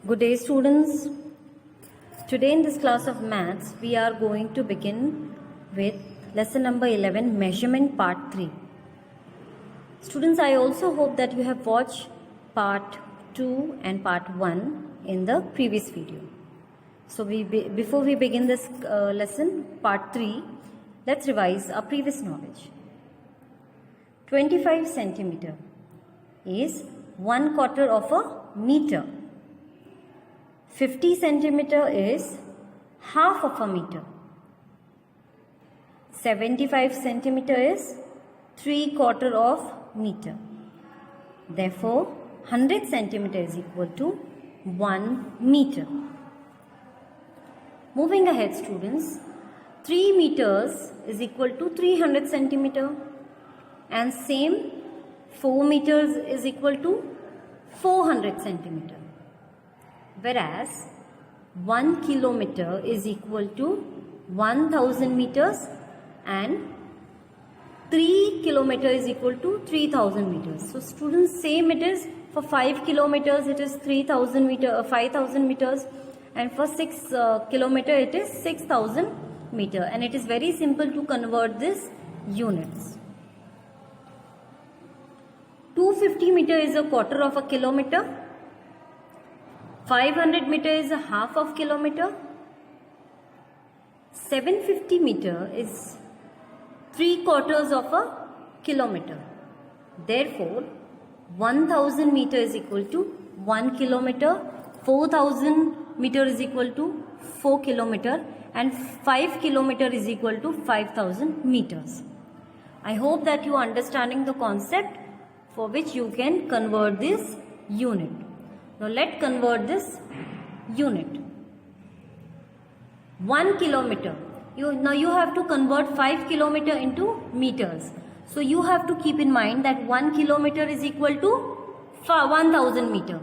Good day, students. Today in this class of maths, we are going to begin with lesson number 11, measurement part 3. Students, I also hope that you have watched part 2 and part 1 in the previous video. So before we begin this lesson, part 3, let's revise our previous knowledge. 25 centimeter is 1/4 of a meter. 50 centimeter is half of a meter. 75 centimeter is 3/4 of meter. Therefore, 100 centimeter is equal to 1 meter. Moving ahead, students, 3 meters is equal to 300 centimeter and same 4 meters is equal to 400 centimeter. Whereas 1 kilometer is equal to 1000 meters and 3 kilometer is equal to 3000 meters. So students, same it is for 5 kilometers it is 5000 meters and for 6 kilometer it is 6000 meter, and it is very simple to convert this units. 250 meter is a quarter of a kilometer. 500 meter is a half of kilometer. 750 meter is 3/4 of a kilometer. Therefore, 1000 meter is equal to 1 kilometer. 4000 meter is equal to 4 kilometer and 5 kilometer is equal to 5000 meters. I hope that you are understanding the concept for which you can convert this unit. Now let's convert this unit. 1 kilometer. Now you have to convert 5 kilometer into meters. So you have to keep in mind that 1 kilometer is equal to 1000 meter.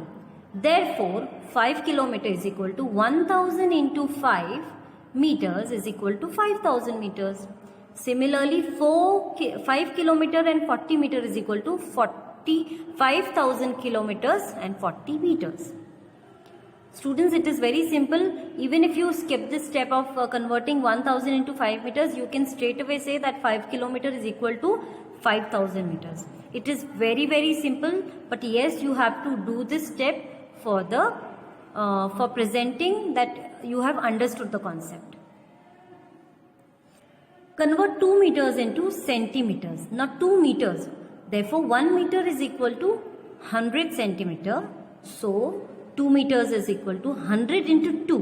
Therefore, 5 kilometer is equal to 1000 into 5 meters is equal to 5000 meters. Similarly, 5 kilometer and 40 meter is equal to 5000 kilometers and 40 meters. Students, it is very simple. Even if you skip this step of converting 1000 into 5 meters, you can straight away say that 5 kilometer is equal to 5000 meters. It is very simple, but yes, you have to do this step for presenting that you have understood the concept. Convert 2 meters into centimeters, not 2 meters. Therefore, 1 meter is equal to 100 centimeter. So, 2 meters is equal to 100 into 2.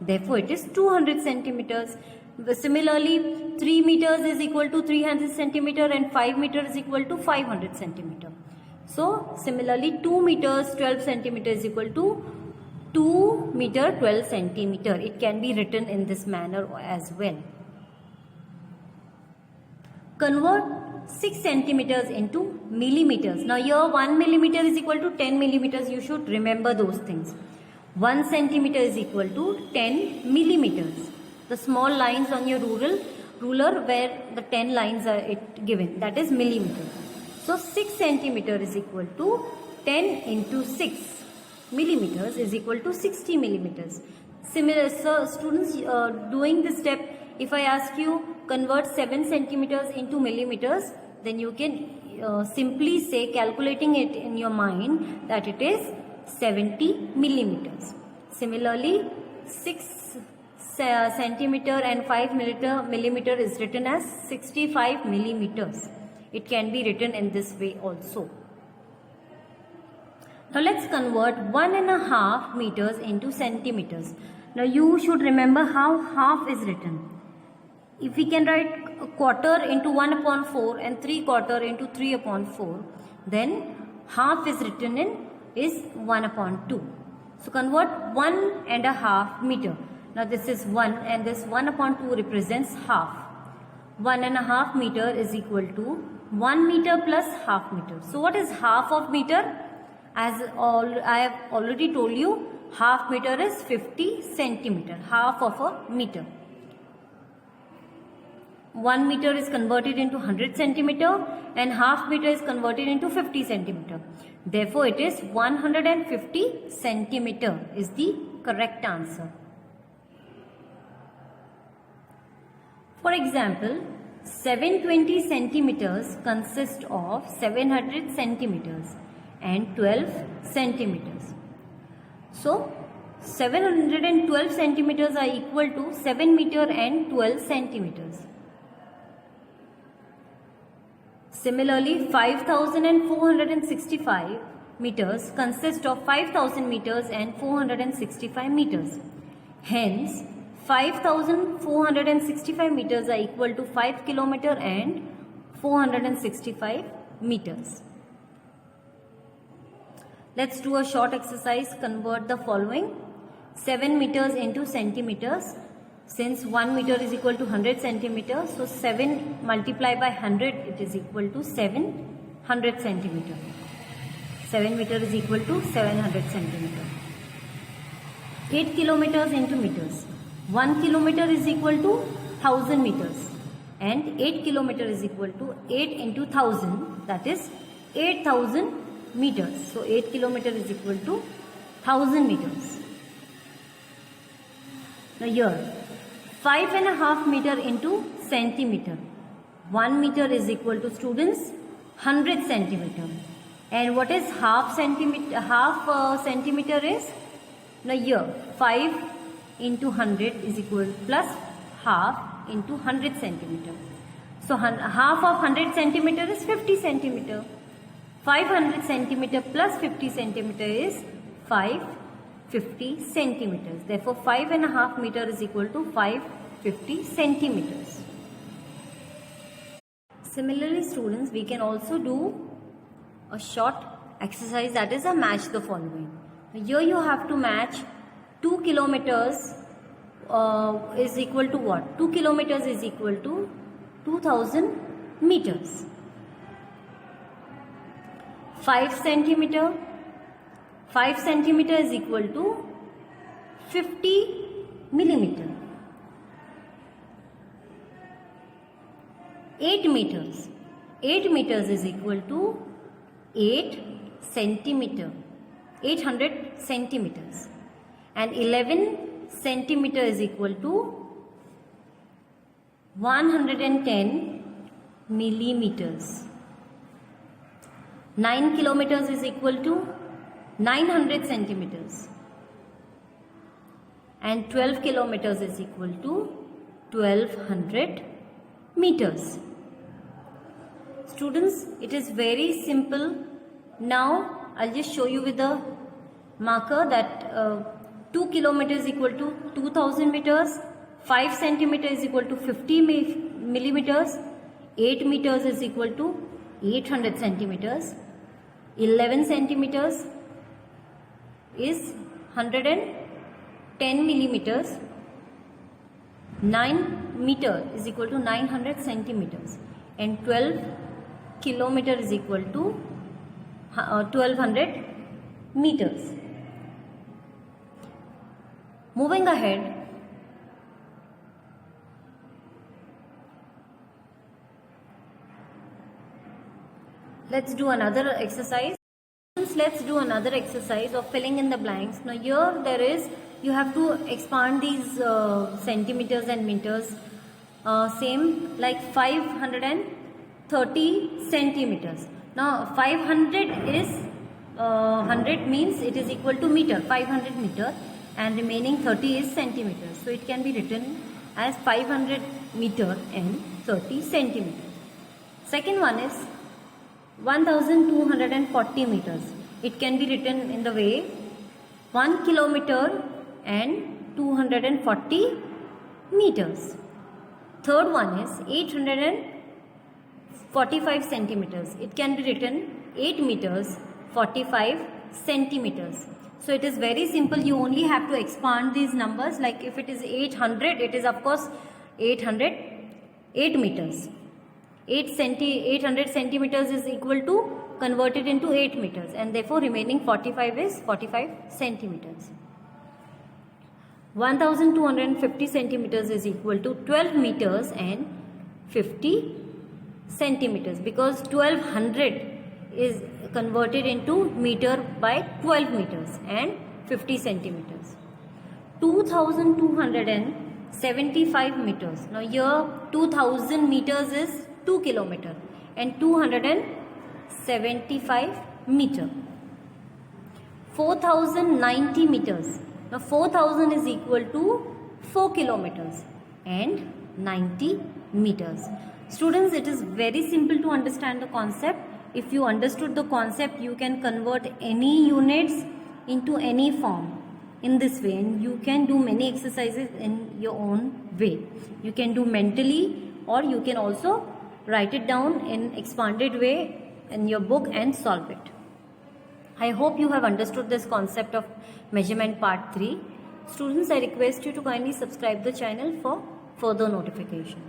Therefore, it is 200 centimeters. Similarly, 3 meters is equal to 300 centimeter and 5 meters is equal to 500 centimeter. So, similarly, 2 meters 12 centimeter is equal to 2 meter 12 centimeter. It can be written in this manner as well. Convert 6 centimeters into millimeters. Now here 1 millimeter is equal to 10 millimeters. You should remember those things. 1 centimeter is equal to 10 millimeters. The small lines on your ruler where the 10 lines are given, that is millimeter. So 6 centimeter is equal to 10 into 6 millimeters is equal to 60 millimeters. Similar, so students, doing this step, if I ask you convert 7 centimeters into millimeters, then you can simply say, calculating it in your mind, that it is 70 millimeters. Similarly, 6 centimeter and 5 millimeter is written as 65 millimeters. It can be written in this way also. Now let's convert 1.5 meters into centimeters. Now you should remember how half is written. If we can write a quarter into 1/4 and 3/4 into 3/4, then half is written in is 1/2. So convert 1.5 meter. Now this is 1 and this 1/2 represents half. 1.5 meter is equal to 1 meter plus half meter. So what is half of meter? As I have already told you, half meter is 50 centimeter, half of a meter. 1 meter is converted into 100 centimeter and half meter is converted into 50 centimeter. Therefore, it is 150 centimeter is the correct answer. For example, 720 centimeters consist of 700 centimeters and 12 centimeters. So, 712 centimeters are equal to 7 meter and 12 centimeters. Similarly, 5465 meters consist of 5000 meters and 465 meters. Hence, 5465 meters are equal to 5 kilometer and 465 meters. Let's do a short exercise. Convert the following 7 meters into centimeters. Since 1 meter is equal to 100 centimeters, so 7 multiplied by 100, it is equal to 700 centimeter. 7 meter is equal to 700 centimeter. 8 kilometers into meters. 1 kilometer is equal to 1000 meters and 8 kilometer is equal to 8 into 1000, that is 8000 meters. So 8 kilometer is equal to 1000 meters. Now here 5.5 meter into centimeter. 1 meter is equal to, students, 100 centimeter. And what is half centimeter? Centimeter is, now here 5 into 100 is equal plus half into 100 centimeter. So half of 100 centimeter is 50 centimeter. 500 centimeter plus 50 centimeter is 550 centimeters. Therefore, 5.5 meter is equal to 550 centimeters. Similarly, students, we can also do a short exercise, that is a match the following. Here you have to match 2 kilometers is equal to what? 2 kilometers is equal to 2000 meters. 5 centimeter is equal to 50 millimeter. 8 meters is equal to 8 centimeter, 800 centimeters. And 11 centimeter is equal to 110 millimeters. 9 kilometers is equal to 900 centimeters. And 12 kilometers is equal to 1200 meters. Students, it is very simple. Now, I'll just show you with the marker that 2 kilometers is equal to 2000 meters, 5 centimeters is equal to 50 millimeters, 8 meters is equal to 800 centimeters, 11 centimeters is 110 millimeters, 9 meter is equal to 900 centimeters, and 12 kilometer is equal to 1200 meters. Moving ahead, let's do another exercise. Let's do another exercise of filling in the blanks. Now here there is, you have to expand these centimeters and meters. Same like 530 centimeters. Now 500 is 100 means it is equal to meter, 500 meter, and remaining 30 is centimeters. So it can be written as 500 meter and 30 centimeters. Second one is 1240 meters. It can be written in the way 1 kilometer and 240 meters. Third one is 845 centimeters. It can be written 8 meters 45 centimeters. So it is very simple. You only have to expand these numbers. Like if it is 800, it is of course 8 meters. 800 centimeters is equal to converted into 8 meters, and therefore remaining 45 is 45 centimeters. 1250 centimeters is equal to 12 meters and 50 centimeters, because 1200 is converted into meter by 12 meters and 50 centimeters. 2275 meters. Now here 2000 meters is 2 kilometer and 275 meter. 4090 meters. Now 4000 is equal to 4 kilometers and 90 meters. Students, it is very simple to understand the concept. If you understood the concept, you can convert any units into any form in this way, and you can do many exercises in your own way. You can do mentally, or you can also write it down in expanded way in your book and solve it. I hope you have understood this concept of measurement part 3. Students, I request you to kindly subscribe the channel for further notification.